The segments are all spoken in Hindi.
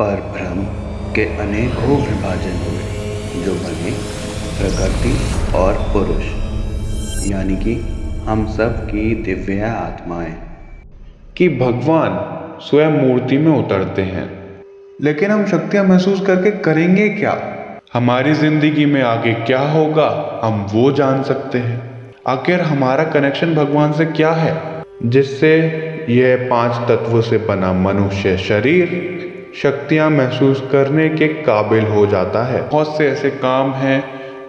पर ब्रह्म के अनेकों विभाजन हुए जो बने प्रकृति और पुरुष, यानी कि हम सब की दिव्य आत्माएं। कि भगवान स्वयं मूर्ति में उतरते हैं, लेकिन हम शक्तियां महसूस करके करेंगे क्या? हमारी जिंदगी में आगे क्या होगा हम वो जान सकते हैं। आखिर हमारा कनेक्शन भगवान से क्या है जिससे यह 5 तत्वों से बना मनुष्य शरीर शक्तियां महसूस करने के काबिल हो जाता है। बहुत से ऐसे काम हैं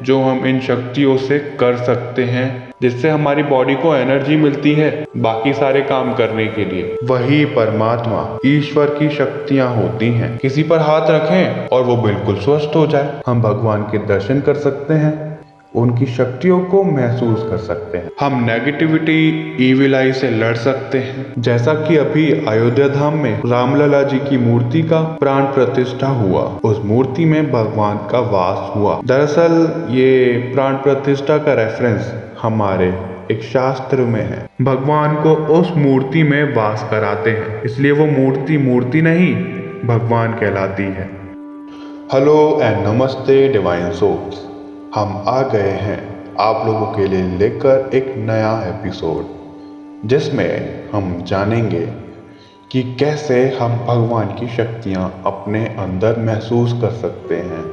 जो हम इन शक्तियों से कर सकते हैं, जिससे हमारी बॉडी को एनर्जी मिलती है बाकी सारे काम करने के लिए। वही परमात्मा ईश्वर की शक्तियां होती हैं। किसी पर हाथ रखें और वो बिल्कुल स्वस्थ हो जाए। हम भगवान के दर्शन कर सकते हैं, उनकी शक्तियों को महसूस कर सकते हैं। हम नेगेटिविटी ईविल आई से लड़ सकते हैं, जैसा कि अभी अयोध्या धाम में रामलला जी की मूर्ति का प्राण प्रतिष्ठा हुआ। उस मूर्ति में भगवान का वास हुआ। दरअसल ये प्राण प्रतिष्ठा का रेफरेंस हमारे एक शास्त्र में है। भगवान को उस मूर्ति में वास कराते हैं, इसलिए वो मूर्ति नहीं भगवान कहलाती है। हेलो एंड नमस्ते डिवाइन सोल्स, हम आ गए हैं आप लोगों के लिए लेकर एक नया एपिसोड, जिसमें हम जानेंगे कि कैसे हम भगवान की शक्तियां अपने अंदर महसूस कर सकते हैं।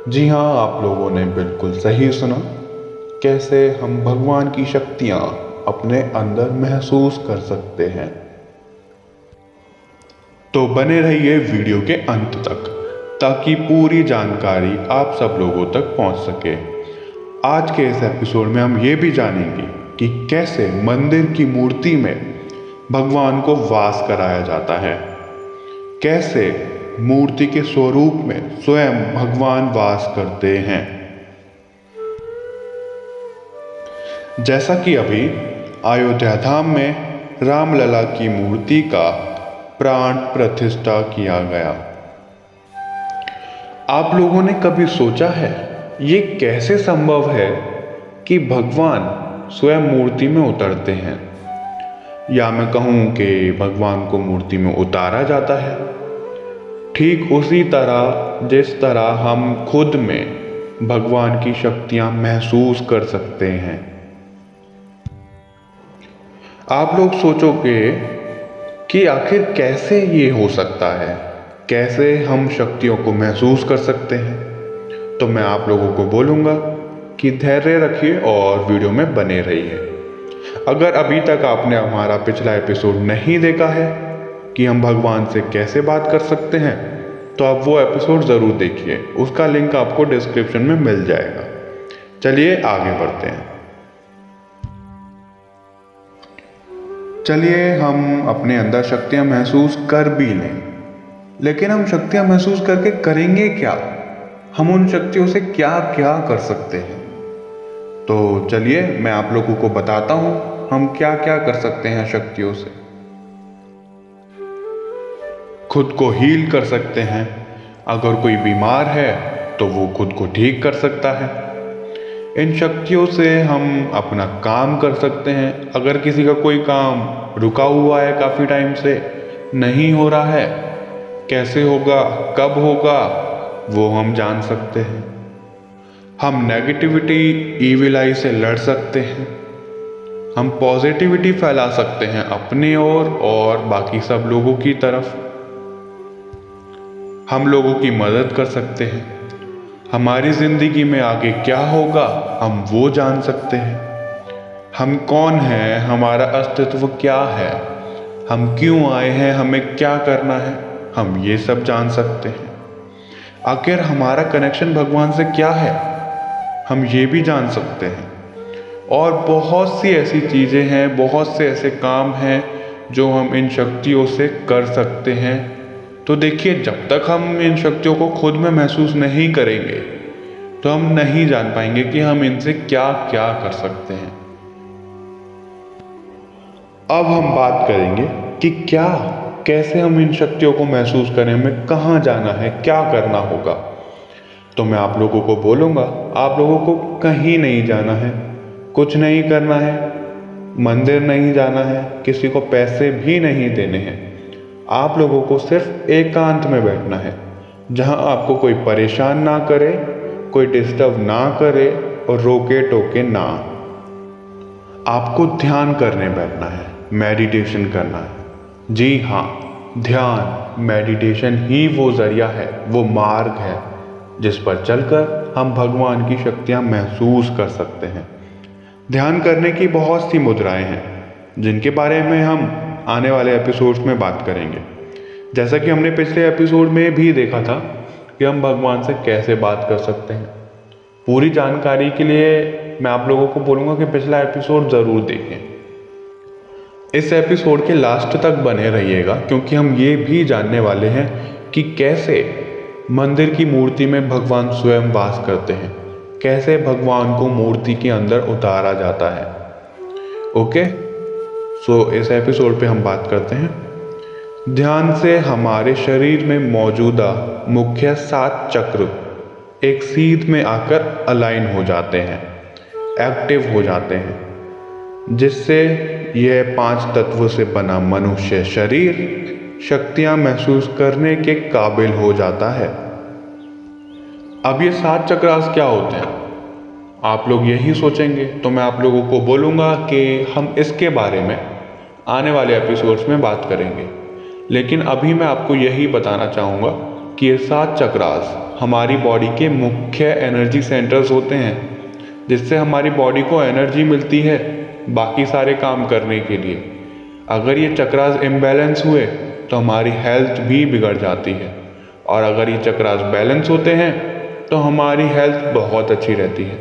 जी हाँ, आप लोगों ने बिल्कुल सही सुना, कैसे हम भगवान की शक्तियां अपने अंदर महसूस कर सकते हैं। तो बने रहिए वीडियो के अंत तक ताकि पूरी जानकारी आप सब लोगों तक पहुंच सके। आज के इस एपिसोड में हम ये भी जानेंगे कि कैसे मंदिर की मूर्ति में भगवान को वास कराया जाता है, कैसे मूर्ति के स्वरूप में स्वयं भगवान वास करते हैं। जैसा कि अभी अयोध्या धाम में रामलला की मूर्ति का प्राण प्रतिष्ठा किया गया। आप लोगों ने कभी सोचा है ये कैसे संभव है कि भगवान स्वयं मूर्ति में उतरते हैं, या मैं कहूँ कि भगवान को मूर्ति में उतारा जाता है? ठीक उसी तरह जिस तरह हम खुद में भगवान की शक्तियां महसूस कर सकते हैं। आप लोग सोचोगे कि आखिर कैसे ये हो सकता है, कैसे हम शक्तियों को महसूस कर सकते हैं? तो मैं आप लोगों को बोलूँगा कि धैर्य रखिए और वीडियो में बने रहिए। अगर अभी तक आपने हमारा पिछला एपिसोड नहीं देखा है कि हम भगवान से कैसे बात कर सकते हैं, तो आप वो एपिसोड ज़रूर देखिए, उसका लिंक आपको डिस्क्रिप्शन में मिल जाएगा। चलिए आगे बढ़ते हैं। चलिए हम अपने अंदर शक्तियाँ महसूस कर भी लें, लेकिन हम शक्तियां महसूस करके करेंगे क्या? हम उन शक्तियों से क्या क्या कर सकते हैं? तो चलिए मैं आप लोगों को बताता हूं हम क्या क्या कर सकते हैं शक्तियों से। खुद को हील कर सकते हैं। अगर कोई बीमार है तो वो खुद को ठीक कर सकता है। इन शक्तियों से हम अपना काम कर सकते हैं। अगर किसी का कोई काम रुका हुआ है, काफ़ी टाइम से नहीं हो रहा है, कैसे होगा, कब होगा, वो हम जान सकते हैं। हम नेगेटिविटी ईविल आई से लड़ सकते हैं। हम पॉजिटिविटी फैला सकते हैं अपनी ओर और बाकी सब लोगों की तरफ। हम लोगों की मदद कर सकते हैं। हमारी जिंदगी में आगे क्या होगा हम वो जान सकते हैं। हम कौन हैं, हमारा अस्तित्व क्या है, हम क्यों आए हैं, हमें क्या करना है, हम ये सब जान सकते हैं। आखिर हमारा कनेक्शन भगवान से क्या है हम ये भी जान सकते हैं। और बहुत सी ऐसी चीज़ें हैं, बहुत से ऐसे काम हैं जो हम इन शक्तियों से कर सकते हैं। तो देखिए, जब तक हम इन शक्तियों को खुद में महसूस नहीं करेंगे तो हम नहीं जान पाएंगे कि हम इनसे क्या क्या कर सकते हैं। अब हम बात करेंगे कि कैसे हम इन शक्तियों को महसूस करें, हमें कहाँ जाना है, क्या करना होगा। तो मैं आप लोगों को बोलूँगा, आप लोगों को कहीं नहीं जाना है, कुछ नहीं करना है, मंदिर नहीं जाना है, किसी को पैसे भी नहीं देने हैं। आप लोगों को सिर्फ एकांत में बैठना है, जहां आपको कोई परेशान ना करे, कोई डिस्टर्ब ना करे और रोके टोके ना। आपको ध्यान करने बैठना है, मेडिटेशन करना है। जी हाँ, ध्यान, मेडिटेशन ही वो जरिया है, वो मार्ग है जिस पर चलकर हम भगवान की शक्तियाँ महसूस कर सकते हैं। ध्यान करने की बहुत सी मुद्राएं हैं जिनके बारे में हम आने वाले एपिसोड्स में बात करेंगे। जैसा कि हमने पिछले एपिसोड में भी देखा था कि हम भगवान से कैसे बात कर सकते हैं। पूरी जानकारी के लिए मैं आप लोगों को बोलूँगा कि पिछला एपिसोड ज़रूर देखें। इस एपिसोड के लास्ट तक बने रहिएगा, क्योंकि हम ये भी जानने वाले हैं कि कैसे मंदिर की मूर्ति में भगवान स्वयं वास करते हैं, कैसे भगवान को मूर्ति के अंदर उतारा जाता है। ओके, सो इस एपिसोड पे हम बात करते हैं। ध्यान से हमारे शरीर में मौजूदा मुख्य 7 चक्र एक सीध में आकर अलाइन हो जाते हैं, एक्टिव हो जाते हैं, जिससे यह 5 तत्वों से बना मनुष्य शरीर शक्तियां महसूस करने के काबिल हो जाता है। अब ये 7 चक्रास क्या होते हैं, आप लोग यही सोचेंगे, तो मैं आप लोगों को बोलूँगा कि हम इसके बारे में आने वाले एपिसोड्स में बात करेंगे। लेकिन अभी मैं आपको यही बताना चाहूँगा कि ये 7 चक्रास हमारी बॉडी के मुख्य एनर्जी सेंटर्स होते हैं, जिससे हमारी बॉडी को एनर्जी मिलती है बाकी सारे काम करने के लिए। अगर ये चक्रास इम्बैलेंस हुए तो हमारी हेल्थ भी बिगड़ जाती है, और अगर ये चक्रास बैलेंस होते हैं तो हमारी हेल्थ बहुत अच्छी रहती है।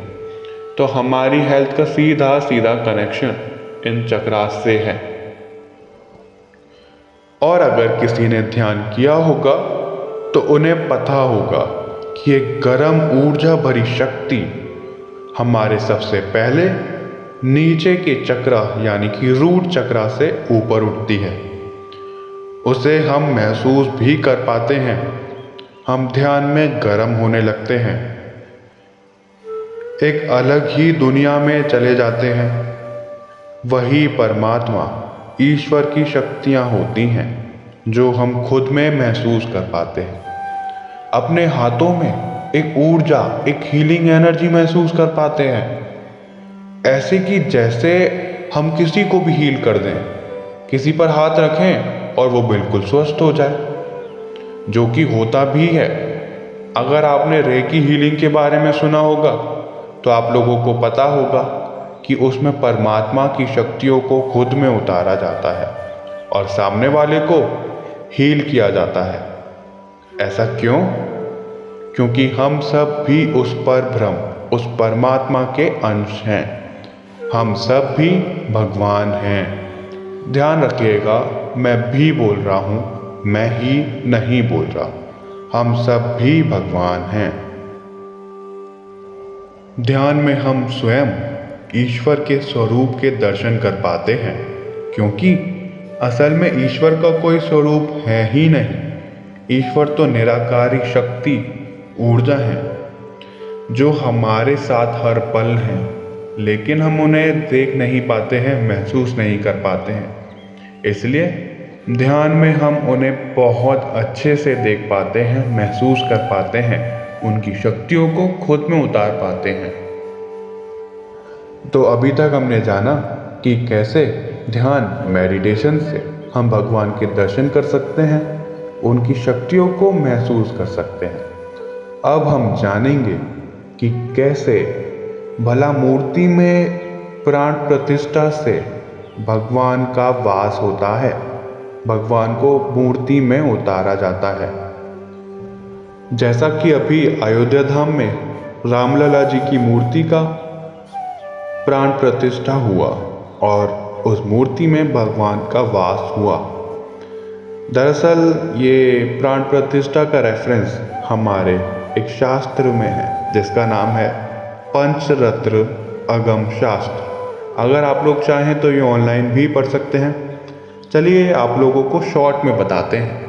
तो हमारी हेल्थ का सीधा सीधा कनेक्शन इन चक्रास से है। और अगर किसी ने ध्यान किया होगा तो उन्हें पता होगा कि एक गर्म ऊर्जा भरी शक्ति हमारे सबसे पहले नीचे के चक्रा यानी कि रूट चक्रा से ऊपर उठती है। उसे हम महसूस भी कर पाते हैं। हम ध्यान में गर्म होने लगते हैं, एक अलग ही दुनिया में चले जाते हैं। वही परमात्मा, ईश्वर की शक्तियाँ होती हैं जो हम खुद में महसूस कर पाते हैं। अपने हाथों में एक ऊर्जा, एक हीलिंग एनर्जी महसूस कर पाते हैं, ऐसे कि जैसे हम किसी को भी हील कर दें, किसी पर हाथ रखें और वो बिल्कुल स्वस्थ हो जाए, जो कि होता भी है। अगर आपने रेकी हीलिंग के बारे में सुना होगा तो आप लोगों को पता होगा कि उसमें परमात्मा की शक्तियों को खुद में उतारा जाता है और सामने वाले को हील किया जाता है। ऐसा क्यों? क्योंकि हम सब भी उस परब्रह्म, उस परमात्मा के अंश हैं। हम सब भी भगवान हैं। ध्यान रखिएगा, मैं भी बोल रहा हूँ, मैं ही नहीं बोल रहा। हम सब भी भगवान हैं। ध्यान में हम स्वयं ईश्वर के स्वरूप के दर्शन कर पाते हैं, क्योंकि असल में ईश्वर का कोई स्वरूप है ही नहीं। ईश्वर तो निराकारी शक्ति, ऊर्जा है जो हमारे साथ हर पल हैं, लेकिन हम उन्हें देख नहीं पाते हैं, महसूस नहीं कर पाते हैं। इसलिए ध्यान में हम उन्हें बहुत अच्छे से देख पाते हैं, महसूस कर पाते हैं, उनकी शक्तियों को खुद में उतार पाते हैं। तो अभी तक हमने जाना कि कैसे ध्यान, मेडिटेशन से हम भगवान के दर्शन कर सकते हैं, उनकी शक्तियों को महसूस कर सकते हैं। अब हम जानेंगे कि कैसे भला मूर्ति में प्राण प्रतिष्ठा से भगवान का वास होता है, भगवान को मूर्ति में उतारा जाता है। जैसा कि अभी अयोध्या धाम में रामलला जी की मूर्ति का प्राण प्रतिष्ठा हुआ और उस मूर्ति में भगवान का वास हुआ। दरअसल ये प्राण प्रतिष्ठा का रेफरेंस हमारे एक शास्त्र में है जिसका नाम है पंचरत्न अगम शास्त्र। अगर आप लोग चाहें तो ये ऑनलाइन भी पढ़ सकते हैं। चलिए आप लोगों को शॉर्ट में बताते हैं।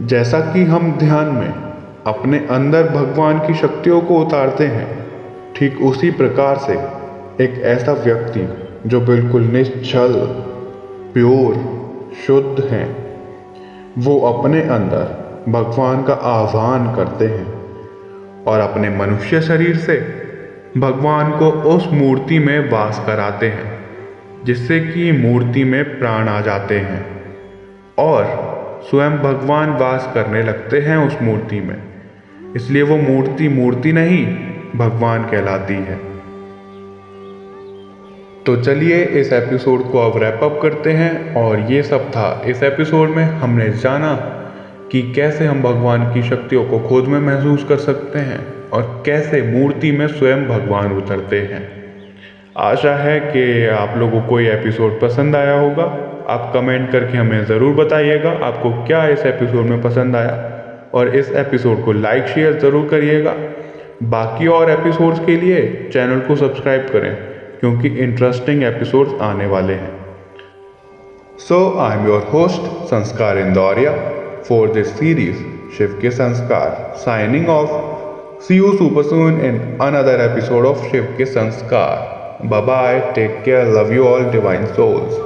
जैसा कि हम ध्यान में अपने अंदर भगवान की शक्तियों को उतारते हैं, ठीक उसी प्रकार से एक ऐसा व्यक्ति जो बिल्कुल निश्चल, प्योर, शुद्ध हैं। वो अपने अंदर भगवान का आह्वान करते हैं और अपने मनुष्य शरीर से भगवान को उस मूर्ति में वास कराते हैं, जिससे कि मूर्ति में प्राण आ जाते हैं और स्वयं भगवान वास करने लगते हैं उस मूर्ति में। इसलिए वो मूर्ति नहीं भगवान कहलाती है। तो चलिए इस एपिसोड को अब रैप अप करते हैं। और ये सब था इस एपिसोड में। हमने जाना कि कैसे हम भगवान की शक्तियों को खुद में महसूस कर सकते हैं और कैसे मूर्ति में स्वयं भगवान उतरते हैं। आशा है कि आप लोगों को ये एपिसोड पसंद आया होगा। आप कमेंट करके हमें ज़रूर बताइएगा आपको क्या इस एपिसोड में पसंद आया, और इस एपिसोड को लाइक शेयर ज़रूर करिएगा। बाकी और एपिसोड्स के लिए चैनल को सब्सक्राइब करें, क्योंकि इंटरेस्टिंग एपिसोड्स आने वाले हैं। So I am your host Sanskar Indoria for this series Shiv के Sanskar, signing off. See you super soon in another episode of Shiv Ke Sanskar. Bye bye, take care, love you all divine souls.